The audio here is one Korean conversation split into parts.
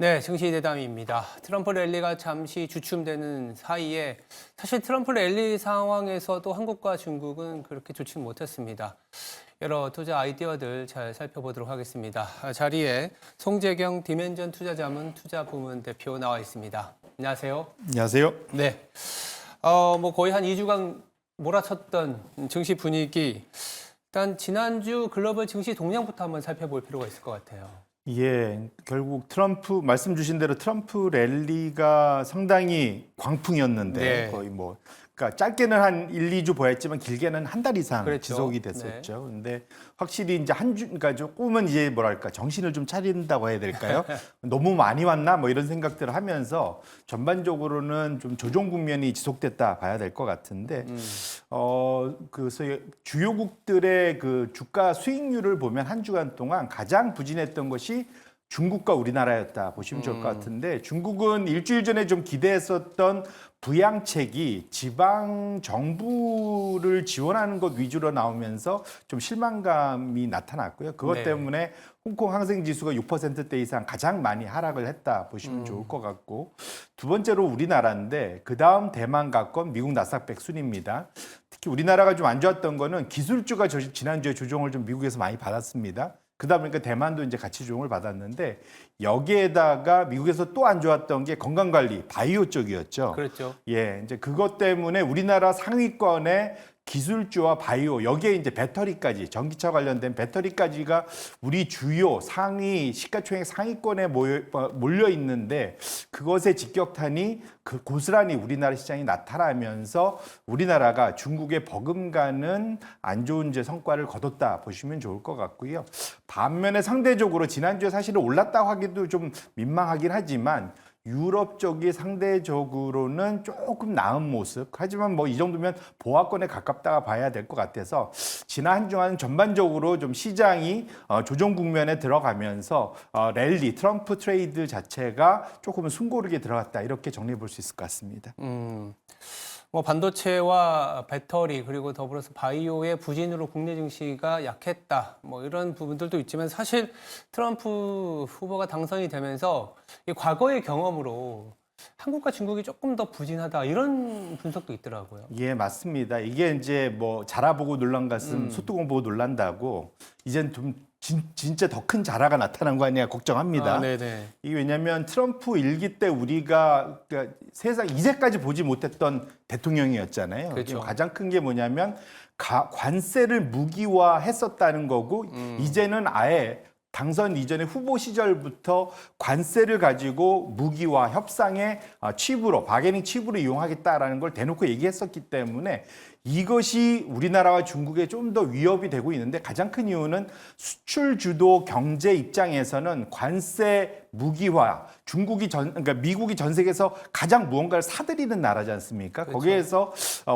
네, 증시 대담입니다. 트럼프 랠리가 잠시 주춤되는 사이에 사실 트럼프 랠리 상황에서도 한국과 중국은 그렇게 좋지 못했습니다. 여러 투자 아이디어들 잘 살펴보도록 하겠습니다. 자리에 송재경 디멘전 투자자문 투자부문 대표 나와 있습니다. 안녕하세요. 안녕하세요. 네, 거의 한 2주간 몰아쳤던 증시 분위기. 일단 지난주 글로벌 증시 동향부터 한번 살펴볼 필요가 있을 것 같아요. 예, 결국 트럼프 말씀 주신 대로 트럼프 랠리가 상당히 광풍이었는데 네. 거의 그러니까 짧게는 한 1, 2주 보였지만 길게는 한 달 이상 그렇죠. 지속이 됐었죠. 근데 확실히 이제 그러니까 조금은 이제 뭐랄까 정신을 좀 차린다고 해야 될까요? 너무 많이 왔나 뭐 이런 생각들을 하면서 전반적으로는 좀 조정 국면이 지속됐다 봐야 될 것 같은데 그래서 주요국들의 그 주가 수익률을 보면 한 주간 동안 가장 부진했던 것이 중국과 우리나라였다 보시면 좋을 것 같은데 중국은 일주일 전에 좀 기대했었던 부양책이 지방 정부를 지원하는 것 위주로 나오면서 좀 실망감이 나타났고요. 그것 네. 때문에 홍콩 항생 지수가 6%대 이상 가장 많이 하락을 했다 보시면 좋을 것 같고 두 번째로 우리나라인데 그다음 대만 가건 미국 나스닥 100 순입니다. 특히 우리나라가 좀 안 좋았던 거는 기술주가 지난주에 조정을 좀 미국에서 많이 받았습니다. 그러다 보니까 대만도 이제 같이 조정을 받았는데 여기에다가 미국에서 또 안 좋았던 게 건강관리, 바이오 쪽이었죠. 그렇죠. 예, 이제 그것 때문에 우리나라 상위권의 기술주와 바이오 여기에 이제 배터리까지 전기차 관련된 배터리까지가 우리 주요 상위 시가총액 상위권에 몰려 있는데 그것에 직격탄이 그 고스란히 우리나라 시장이 나타나면서 우리나라가 중국에 버금가는 안 좋은 이제 성과를 거뒀다 보시면 좋을 것 같고요. 반면에 상대적으로 지난주에 사실은 올랐다고 하기도 좀 민망하긴 하지만 유럽 쪽이 상대적으로는 조금 나은 모습. 하지만 이 정도면 보합권에 가깝다가 봐야 될 것 같아서 지난 한 주간 전반적으로 좀 시장이 조정 국면에 들어가면서 랠리, 트럼프 트레이드 자체가 조금은 숨고르게 들어갔다. 이렇게 정리해 볼 수 있을 것 같습니다. 반도체와 배터리 그리고 더불어서 바이오의 부진으로 국내 증시가 약했다. 이런 부분들도 있지만 사실 트럼프 후보가 당선이 되면서 이 과거의 경험으로 한국과 중국이 조금 더 부진하다 이런 분석도 있더라고요. 예, 맞습니다. 이게 이제 자라보고 놀란 가슴, 소뚜껑 보고 놀란다고 이젠 좀 진짜 더 큰 자라가 나타난 거 아니냐 걱정합니다. 네네. 이게 왜냐하면 트럼프 일기 때 우리가 그러니까 세상 이제까지 보지 못했던 대통령이었잖아요. 그렇죠. 가장 큰 게 뭐냐면 관세를 무기화했었다는 거고 이제는 아예 당선 이전에 후보 시절부터 관세를 가지고 무기화 협상의 칩으로 바게닝 칩으로 이용하겠다라는 걸 대놓고 얘기했었기 때문에 이것이 우리나라와 중국에 좀 더 위협이 되고 있는데 가장 큰 이유는 수출 주도 경제 입장에서는 관세 무기화 그러니까 미국이 전 세계에서 가장 무언가를 사들이는 나라지 않습니까? 그렇죠. 거기에서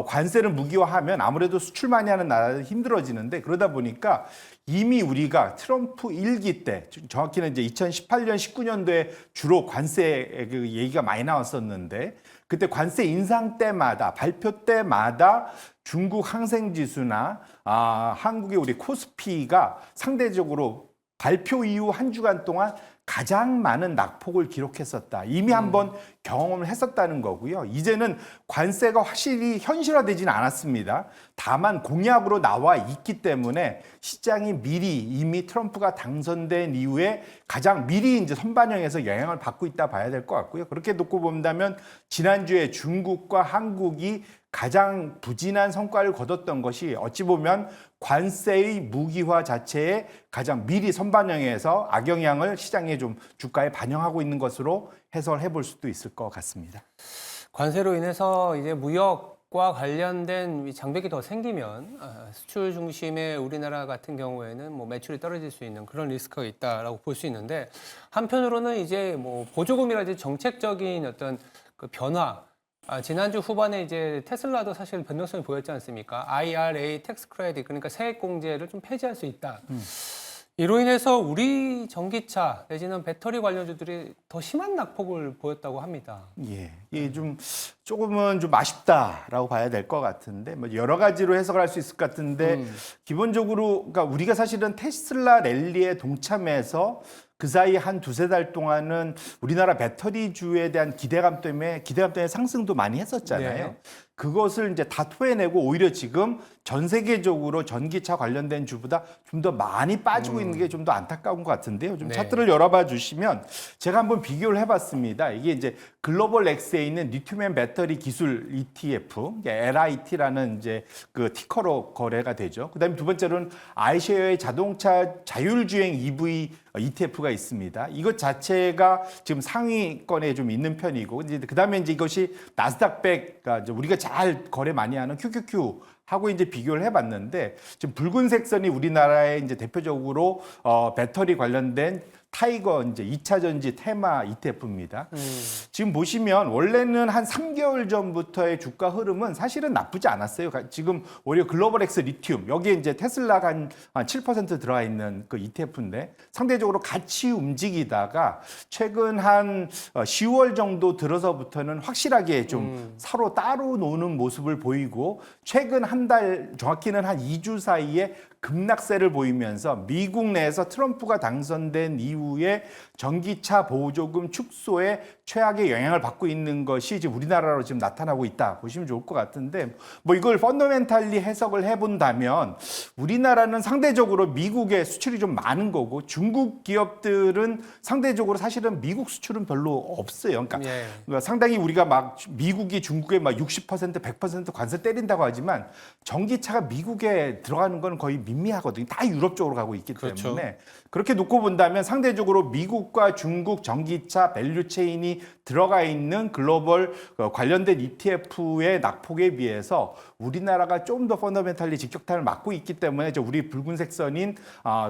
관세를 무기화하면 아무래도 수출 많이 하는 나라는 힘들어지는데 그러다 보니까 이미 우리가 트럼프 일기 때 정확히는 이제 2018년, 19년도에 주로 관세 그 얘기가 많이 나왔었는데 그때 관세 인상 때마다 발표 때마다 중국 항생지수나 한국의 우리 코스피가 상대적으로 발표 이후 한 주간 동안 가장 많은 낙폭을 기록했었다. 이미 한번 경험을 했었다는 거고요. 이제는 관세가 확실히 현실화되지는 않았습니다. 다만 공약으로 나와 있기 때문에 시장이 미리 이미 트럼프가 당선된 이후에 가장 미리 이제 선반영해서 영향을 받고 있다 봐야 될 것 같고요. 그렇게 놓고 본다면 지난주에 중국과 한국이 가장 부진한 성과를 거뒀던 것이 어찌 보면 관세의 무기화 자체에 가장 미리 선반영해서 악영향을 시장에 좀 주가에 반영하고 있는 것으로 해석해 볼 수도 있을 것 같습니다. 관세로 인해서 이제 무역과 관련된 장벽이 더 생기면 수출 중심의 우리나라 같은 경우에는 매출이 떨어질 수 있는 그런 리스크가 있다라고 볼 수 있는데 한편으로는 이제 보조금이라든지 정책적인 어떤 그 변화 지난주 후반에 이제 테슬라도 사실 변동성이 보였지 않습니까? IRA 텍스 크레딧 그러니까 세액 공제를 좀 폐지할 수 있다. 이로 인해서 우리 전기차 내지는 배터리 관련주들이 더 심한 낙폭을 보였다고 합니다. 예, 이게 조금은 좀 아쉽다라고 봐야 될 것 같은데 여러 가지로 해석을 할 수 있을 것 같은데 기본적으로 그러니까 우리가 사실은 테슬라 랠리에 동참해서 그 사이 한 두세 달 동안은 우리나라 배터리주에 대한 기대감 때문에 상승도 많이 했었잖아요. 네. 그것을 이제 다 토해내고 오히려 지금 전 세계적으로 전기차 관련된 주보다 좀 더 많이 빠지고 있는 게 좀 더 안타까운 것 같은데요. 좀 네. 차트를 열어봐 주시면 제가 한번 비교를 해봤습니다. 이게 이제 글로벌 X에 있는 리튬이온 배터리 기술 ETF, LIT라는 이제 그 티커로 거래가 되죠. 그다음에 두 번째로는 아이쉐어의 자동차 자율주행 EV ETF가 있습니다. 이것 자체가 지금 상위권에 좀 있는 편이고, 이제 그다음에 이제 이것이 나스닥 100, 그러니까 우리가 잘 거래 많이 하는 QQQ 하고 이제 비교를 해봤는데, 지금 붉은색 선이 우리나라의 이제 대표적으로 배터리 관련된 타이거 이제 2차 전지 테마 ETF입니다. 지금 보시면 원래는 한 3개월 전부터의 주가 흐름은 사실은 나쁘지 않았어요. 지금 오히려 글로벌 X 리튬 여기에 이제 테슬라가 한 7% 들어가 있는 그 ETF인데 상대적으로 같이 움직이다가 최근 한 10월 정도 들어서부터는 확실하게 좀 서로 따로 노는 모습을 보이고 최근 한 달 정확히는 한 2주 사이에 급락세를 보이면서 미국 내에서 트럼프가 당선된 이후에 전기차 보조금 축소에 최악의 영향을 받고 있는 것이 지금 우리나라로 지금 나타나고 있다 보시면 좋을 것 같은데, 뭐 이걸 펀더멘탈리 해석을 해본다면 우리나라는 상대적으로 미국의 수출이 좀 많은 거고 중국 기업들은 상대적으로 사실은 미국 수출은 별로 없어요. 그러니까 상당히 우리가 막 미국이 중국에 막 60%, 100% 관세 때린다고 하지만 전기차가 미국에 들어가는 건 거의 미미하거든요. 다 유럽 쪽으로 가고 있기 그렇죠. 때문에 그렇게 놓고 본다면 상대적으로 미국과 중국 전기차 밸류체인이 들어가 있는 글로벌 관련된 ETF의 낙폭에 비해서 우리나라가 좀 더 펀더멘탈리 직격탄을 맞고 있기 때문에 우리 붉은색 선인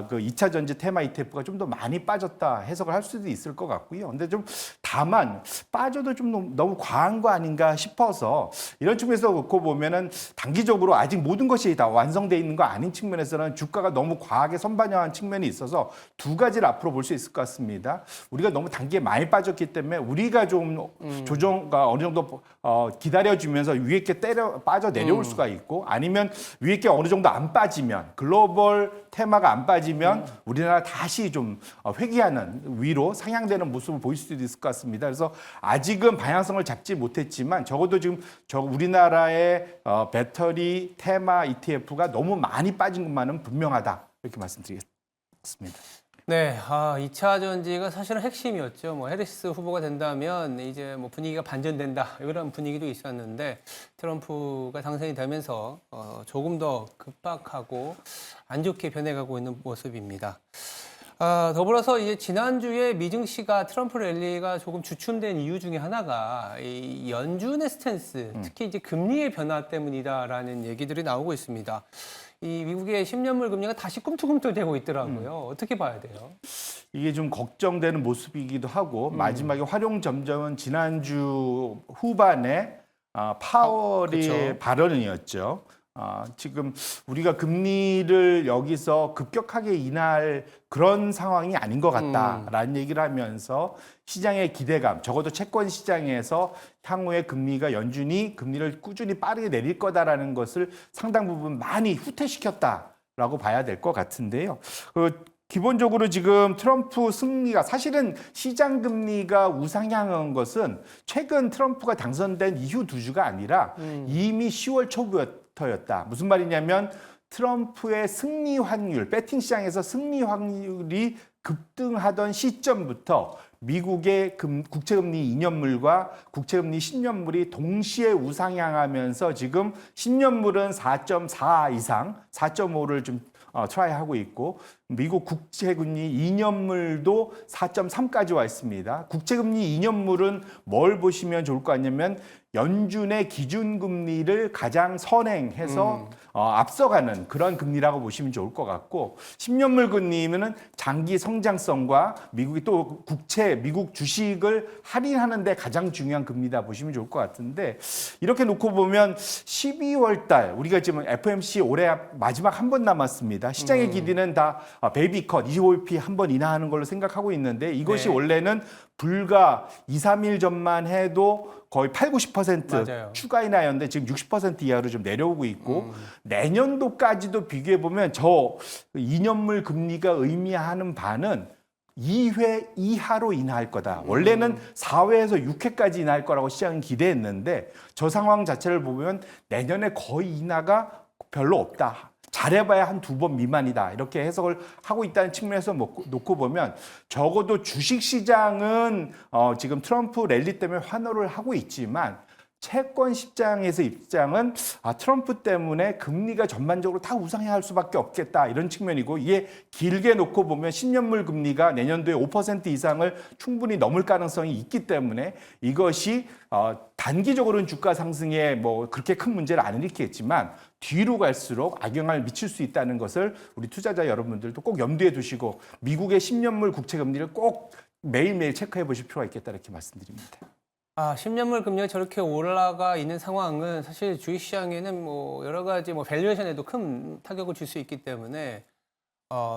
그 2차 전지 테마 ETF가 좀 더 많이 빠졌다 해석을 할 수도 있을 것 같고요. 근데 좀 다만 빠져도 좀 너무 과한 거 아닌가 싶어서 이런 측면에서 놓고 보면은 단기적으로 아직 모든 것이 다 완성돼 있는 거 아닌 측면에서는 주가가 너무 과하게 선반영한 측면이 있어서 두 가지를 앞으로 볼 수 있을 것 같습니다. 우리가 너무 단기에 많이 빠졌기 때문에 우리가 좀 조정가 어느 정도 기다려주면서 위에 있게 빠져 내려올 수가 있고, 아니면 위에 있게 어느 정도 안 빠지면 글로벌 테마가 안 빠지면 우리나라 다시 좀 회귀하는 위로 상향되는 모습을 보일 수도 있을 것 같습니다. 그래서 아직은 방향성을 잡지 못했지만 적어도 지금 우리나라의 배터리 테마 ETF가 너무 많이 빠진 것만은 분명하다 이렇게 말씀드리겠습니다. 네, 2차 전지가 사실은 핵심이었죠. 뭐 해리스 후보가 된다면 이제 뭐 분위기가 반전된다 이런 분위기도 있었는데 트럼프가 당선이 되면서 조금 더 급박하고 안 좋게 변해가고 있는 모습입니다. 더불어서 이제 지난주에 미증시가 트럼프 랠리가 조금 주춤된 이유 중에 하나가 이 연준의 스탠스, 특히 이제 금리의 변화 때문이다라는 얘기들이 나오고 있습니다. 이 미국의 10년물 금리가 다시 꿈틀꿈틀대고 있더라고요. 어떻게 봐야 돼요? 이게 좀 걱정되는 모습이기도 하고 마지막에 활용점정은 지난주 후반에 파월의 그렇죠. 발언이었죠. 지금 우리가 금리를 여기서 급격하게 인하할 그런 상황이 아닌 것 같다라는 얘기를 하면서 시장의 기대감, 적어도 채권 시장에서 향후에 금리가 연준이 금리를 꾸준히 빠르게 내릴 거다라는 것을 상당 부분 많이 후퇴시켰다라고 봐야 될 것 같은데요. 기본적으로 지금 트럼프 승리가 사실은 시장 금리가 우상향한 것은 최근 트럼프가 당선된 이후 2주가 아니라 이미 10월 초부터였다. 무슨 말이냐면 트럼프의 승리 확률, 배팅 시장에서 승리 확률이 급등하던 시점부터 미국의 국채금리 2년물과 국채금리 10년물이 동시에 우상향하면서 지금 10년물은 4.4 이상, 4.5를 좀 트라이하고 있고 미국 국채금리 2년물도 4.3까지 와 있습니다. 국채금리 2년물은 뭘 보시면 좋을 것 같냐면 연준의 기준금리를 가장 선행해서 앞서가는 그런 금리라고 보시면 좋을 것 같고 10년물 금리는 장기 성장성과 미국이 또 미국 주식을 할인하는 데 가장 중요한 금리다 보시면 좋을 것 같은데 이렇게 놓고 보면 12월 달 우리가 지금 FOMC 올해 마지막 한 번 남았습니다. 시장의 기대는 다 베이비 컷 25bp 한 번 인하하는 걸로 생각하고 있는데 이것이 네. 원래는 불과 2, 3일 전만 해도 거의 8, 90% 맞아요. 추가 인하였는데 지금 60% 이하로 좀 내려오고 있고 내년도까지도 비교해 보면 저 2년물 금리가 의미하는 바는 2회 이하로 인하할 거다. 원래는 4회에서 6회까지 인하할 거라고 시장은 기대했는데 저 상황 자체를 보면 내년에 거의 인하가 별로 없다. 잘해봐야 한 2번 미만이다. 이렇게 해석을 하고 있다는 측면에서 놓고 보면 적어도 주식시장은 지금 트럼프 랠리 때문에 환호를 하고 있지만 채권 시장에서 입장은 트럼프 때문에 금리가 전반적으로 다 우상해야 할 수밖에 없겠다 이런 측면이고 이게 길게 놓고 보면 10년물 금리가 내년도에 5% 이상을 충분히 넘을 가능성이 있기 때문에 이것이 단기적으로는 주가 상승에 뭐 그렇게 큰 문제를 안 일으키겠지만 뒤로 갈수록 악영향을 미칠 수 있다는 것을 우리 투자자 여러분들도 꼭 염두에 두시고 미국의 10년물 국채 금리를 꼭 매일매일 체크해 보실 필요가 있겠다 이렇게 말씀드립니다. 10년물 금리가 저렇게 올라가 있는 상황은 사실 주식시장에는 뭐 여러 가지 뭐 밸류에이션에도 큰 타격을 줄 수 있기 때문에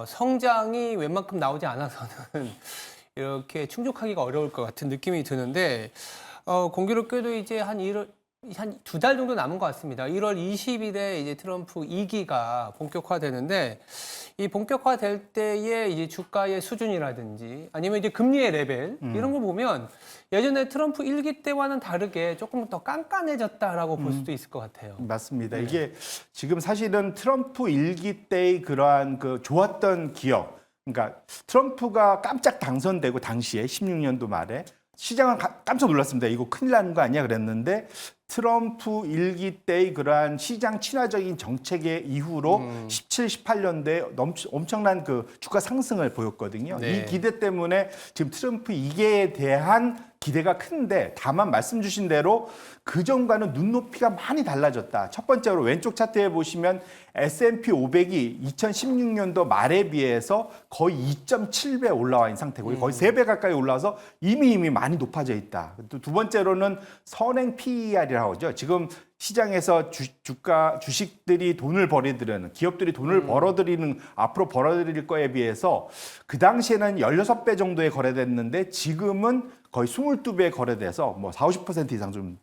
성장이 웬만큼 나오지 않아서는 이렇게 충족하기가 어려울 것 같은 느낌이 드는데 공교롭게도 이제 한 2달 정도 남은 것 같습니다. 1월 20일에 이제 트럼프 2기가 본격화되는데 이 본격화될 때의 이제 주가의 수준이라든지 아니면 이제 금리의 레벨 이런 거 보면 예전에 트럼프 1기 때와는 다르게 조금 더 깐깐해졌다라고 볼 수도 있을 것 같아요. 맞습니다. 이게 지금 사실은 트럼프 1기 때의 그러한 그 좋았던 기억, 그러니까 트럼프가 깜짝 당선되고 당시에 16년도 말에 시장은 깜짝 놀랐습니다. 이거 큰일 나는 거 아니야 그랬는데 트럼프 1기 때의 그러한 시장 친화적인 정책의 이후로 17, 18년도에 엄청난 그 주가 상승을 보였거든요. 네. 이 기대 때문에 지금 트럼프 2기에 대한 기대가 큰데 다만 말씀 주신 대로 그전과는 눈높이가 많이 달라졌다. 첫 번째로 왼쪽 차트에 보시면 S&P 500이 2016년도 말에 비해서 거의 2.7배 올라와 있는 상태고요. 거의 3배 가까이 올라와서 이미 많이 높아져 있다. 또 두 번째로는 선행 PER이라고 하죠. 지금 시장에서 주식들이 돈을 벌이들은 기업들이 돈을 벌어들이는 앞으로 벌어들일 거에 비해서 그 당시에는 16배 정도에 거래됐는데 지금은 거의 22배 거래돼서 뭐 40, 50% 이상 좀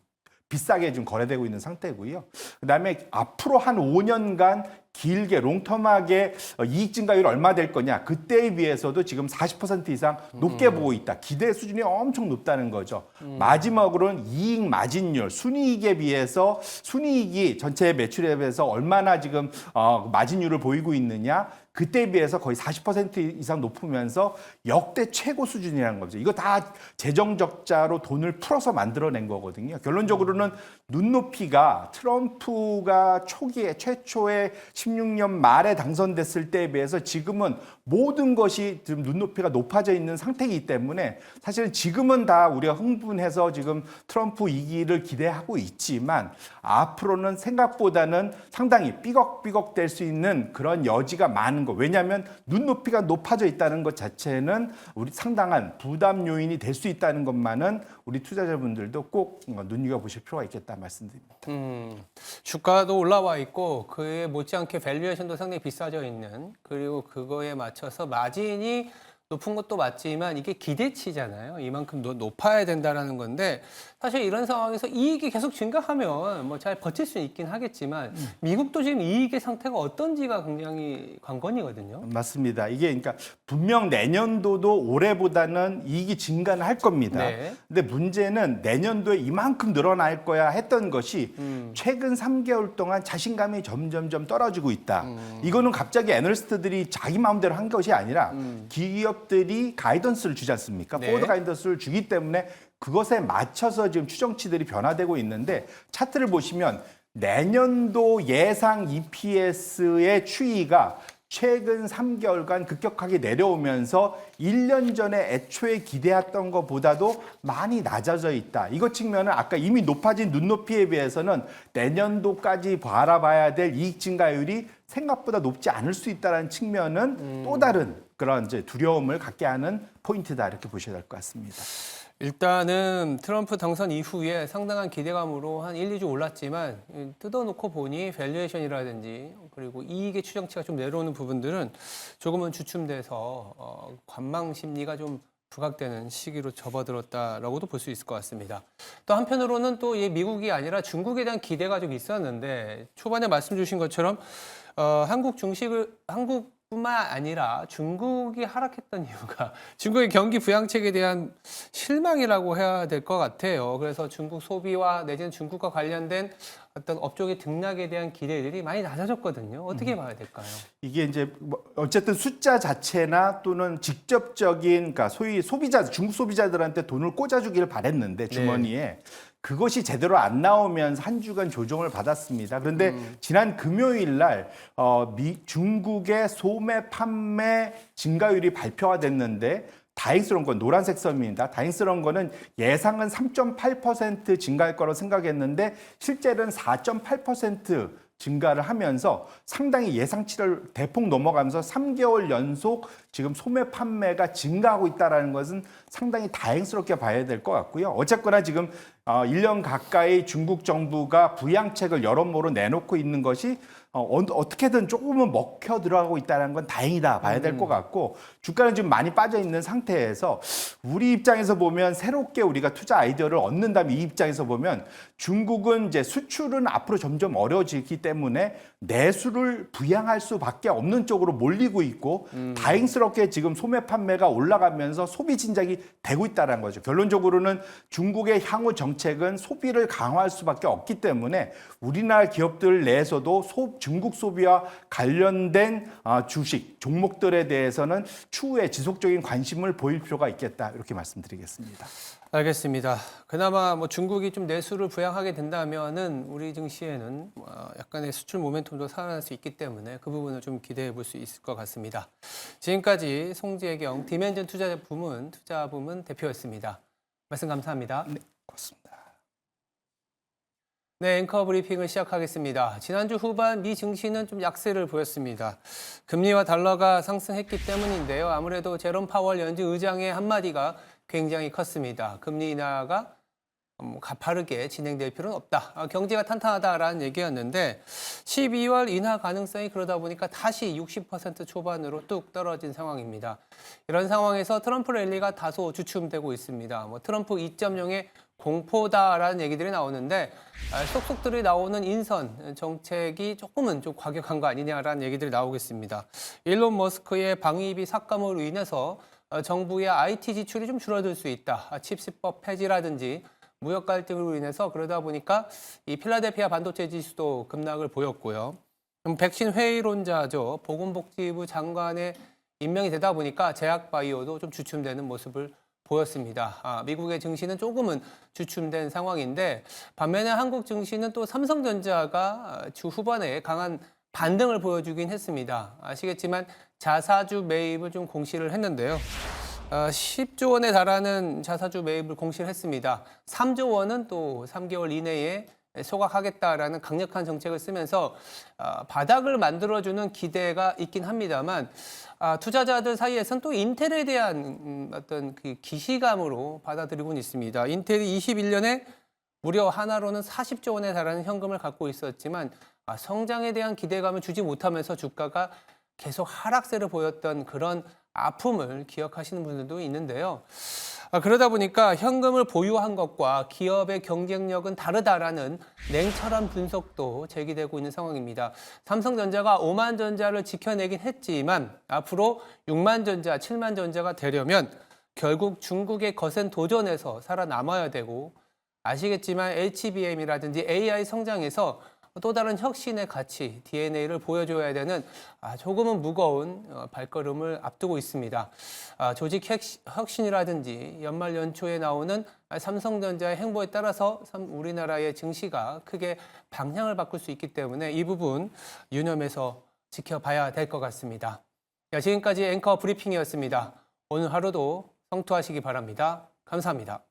비싸게 좀 거래되고 있는 상태고요. 그다음에 앞으로 한 5년간 길게 롱텀하게 이익 증가율 얼마 될 거냐 그때에 비해서도 지금 40% 이상 높게 보고 있다. 기대 수준이 엄청 높다는 거죠. 마지막으로는 이익 마진율, 순이익에 비해서 순이익이 전체 매출에 비해서 얼마나 지금 마진율을 보이고 있느냐 그때에 비해서 거의 40% 이상 높으면서 역대 최고 수준이라는 거죠. 이거 다 재정 적자로 돈을 풀어서 만들어낸 거거든요. 결론적으로는 눈높이가 트럼프가 초기에 최초에 16년 말에 당선됐을 때에 비해서 지금은 모든 것이 지금 눈높이가 높아져 있는 상태이기 때문에 사실 지금은 다 우리가 흥분해서 지금 트럼프 2기를 기대하고 있지만 앞으로는 생각보다는 상당히 삐걱삐걱 될 수 있는 그런 여지가 많은 거. 왜냐하면 눈높이가 높아져 있다는 것 자체는 우리 상당한 부담 요인이 될 수 있다는 것만은 우리 투자자분들도 꼭 눈여겨보실 필요가 있겠다 말씀드립니다. 주가도 올라와 있고 그에 못지않게 밸류에이션도 상당히 비싸져 있는 그리고 그거에 맞춰서 마진이 높은 것도 맞지만 이게 기대치잖아요. 이만큼 높아야 된다라는 건데 사실 이런 상황에서 이익이 계속 증가하면 뭐 잘 버틸 수 있긴 하겠지만 미국도 지금 이익의 상태가 어떤지가 굉장히 관건이거든요. 맞습니다. 이게 그러니까 분명 내년도도 올해보다는 이익이 증가는 할 겁니다. 네. 근데 문제는 내년도에 이만큼 늘어날 거야 했던 것이 최근 3개월 동안 자신감이 점점점 떨어지고 있다. 이거는 갑자기 애널리스트들이 자기 마음대로 한 것이 아니라 기업들이 가이던스를 주지 않습니까? 네. 포워드 가이던스를 주기 때문에 그것에 맞춰서 지금 추정치들이 변화되고 있는데 차트를 보시면 내년도 예상 EPS의 추이가 최근 3개월간 급격하게 내려오면서 1년 전에 애초에 기대했던 것보다도 많이 낮아져 있다. 이것 측면은 아까 이미 높아진 눈높이에 비해서는 내년도까지 바라봐야 될 이익 증가율이 생각보다 높지 않을 수 있다는 측면은 또 다른 그런 이제 두려움을 갖게 하는 포인트다 이렇게 보셔야 될 것 같습니다. 일단은 트럼프 당선 이후에 상당한 기대감으로 한 1, 2주 올랐지만 뜯어놓고 보니 밸류에이션이라든지 그리고 이익의 추정치가 좀 내려오는 부분들은 조금은 주춤돼서 관망 심리가 좀 부각되는 시기로 접어들었다라고도 볼 수 있을 것 같습니다. 또 한편으로는 또 미국이 아니라 중국에 대한 기대가 좀 있었는데 초반에 말씀 주신 것처럼 한국 뿐만 아니라 중국이 하락했던 이유가 중국의 경기 부양책에 대한 실망이라고 해야 될 것 같아요. 그래서 중국 소비와 내지는 중국과 관련된 어떤 업종의 등락에 대한 기대들이 많이 낮아졌거든요. 어떻게 봐야 될까요? 이게 이제 뭐 어쨌든 숫자 자체나 또는 직접적인 그러니까 소위 소비자 중국 소비자들한테 돈을 꽂아주기를 바랬는데 주머니에 그것이 제대로 안 나오면서 한 주간 조정을 받았습니다. 그런데 지난 금요일 날 중국의 소매 판매 증가율이 발표가 됐는데 다행스러운 건 노란색 선입니다. 다행스러운 거는 예상은 3.8% 증가할 거라고 생각했는데 실제로는 4.8% 증가를 하면서 상당히 예상치를 대폭 넘어가면서 3개월 연속 지금 소매 판매가 증가하고 있다는 것은 상당히 다행스럽게 봐야 될 것 같고요. 어쨌거나 지금 1년 가까이 중국 정부가 부양책을 여러모로 내놓고 있는 것이 어떻게든 조금은 먹혀 들어가고 있다는 건 다행이다 봐야 될 것 같고 주가는 지금 많이 빠져 있는 상태에서 우리 입장에서 보면 새롭게 우리가 투자 아이디어를 얻는다면 이 입장에서 보면 중국은 이제 수출은 앞으로 점점 어려워지기 때문에 내수를 부양할 수밖에 없는 쪽으로 몰리고 있고 다행스럽게 지금 소매 판매가 올라가면서 소비 진작이 되고 있다는 거죠. 결론적으로는 중국의 향후 정책은 소비를 강화할 수밖에 없기 때문에 우리나라 기업들 내에서도 중국 소비와 관련된 주식 종목들에 대해서는 추후에 지속적인 관심을 보일 필요가 있겠다 이렇게 말씀드리겠습니다. 알겠습니다. 그나마 뭐 중국이 좀 내수를 부양하게 된다면은 우리 증시에는 약간의 수출 모멘텀도 살아날 수 있기 때문에 그 부분을 좀 기대해 볼 수 있을 것 같습니다. 지금까지 송재경 디멘전 투자부문 대표였습니다. 말씀 감사합니다. 네, 고맙습니다. 네, 앵커 브리핑을 시작하겠습니다. 지난주 후반 미 증시는 좀 약세를 보였습니다. 금리와 달러가 상승했기 때문인데요. 아무래도 제롬 파월 연준 의장의 한마디가 굉장히 컸습니다. 금리 인하가 가파르게 진행될 필요는 없다. 경제가 탄탄하다라는 얘기였는데 12월 인하 가능성이 그러다 보니까 다시 60% 초반으로 뚝 떨어진 상황입니다. 이런 상황에서 트럼프 랠리가 다소 주춤되고 있습니다. 트럼프 2.0의 공포다라는 얘기들이 나오는데 속속들이 나오는 인선 정책이 조금은 좀 과격한 거 아니냐라는 얘기들이 나오겠습니다. 일론 머스크의 방위비 삭감으로 인해서 정부의 IT 지출이 좀 줄어들 수 있다. 칩스법 폐지라든지 무역 갈등으로 인해서 그러다 보니까 이 필라델피아 반도체 지수도 급락을 보였고요. 백신 회의론자죠. 보건복지부 장관의 임명이 되다 보니까 제약바이오도 좀 주춤되는 모습을 보였습니다. 미국의 증시는 조금은 주춤된 상황인데 반면에 한국 증시는 또 삼성전자가 주 후반에 강한 반등을 보여주긴 했습니다. 아시겠지만 자사주 매입을 좀 공시를 했는데요. 10조 원에 달하는 자사주 매입을 공시를 했습니다. 3조 원은 또 3개월 이내에 소각하겠다라는 강력한 정책을 쓰면서 바닥을 만들어주는 기대가 있긴 합니다만 투자자들 사이에서는 또 인텔에 대한 어떤 그 기시감으로 받아들이고는 있습니다. 인텔이 21년에 무려 하나로는 40조 원에 달하는 현금을 갖고 있었지만 성장에 대한 기대감을 주지 못하면서 주가가 계속 하락세를 보였던 그런 아픔을 기억하시는 분들도 있는데요. 그러다 보니까 현금을 보유한 것과 기업의 경쟁력은 다르다라는 냉철한 분석도 제기되고 있는 상황입니다. 삼성전자가 5만 전자를 지켜내긴 했지만 앞으로 6만 전자, 7만 전자가 되려면 결국 중국의 거센 도전에서 살아남아야 되고 아시겠지만 HBM이라든지 AI 성장에서 또 다른 혁신의 가치, DNA를 보여줘야 되는 조금은 무거운 발걸음을 앞두고 있습니다. 조직 혁신이라든지 연말 연초에 나오는 삼성전자의 행보에 따라서 우리나라의 증시가 크게 방향을 바꿀 수 있기 때문에 이 부분 유념해서 지켜봐야 될 것 같습니다. 지금까지 앵커 브리핑이었습니다. 오늘 하루도 성투하시기 바랍니다. 감사합니다.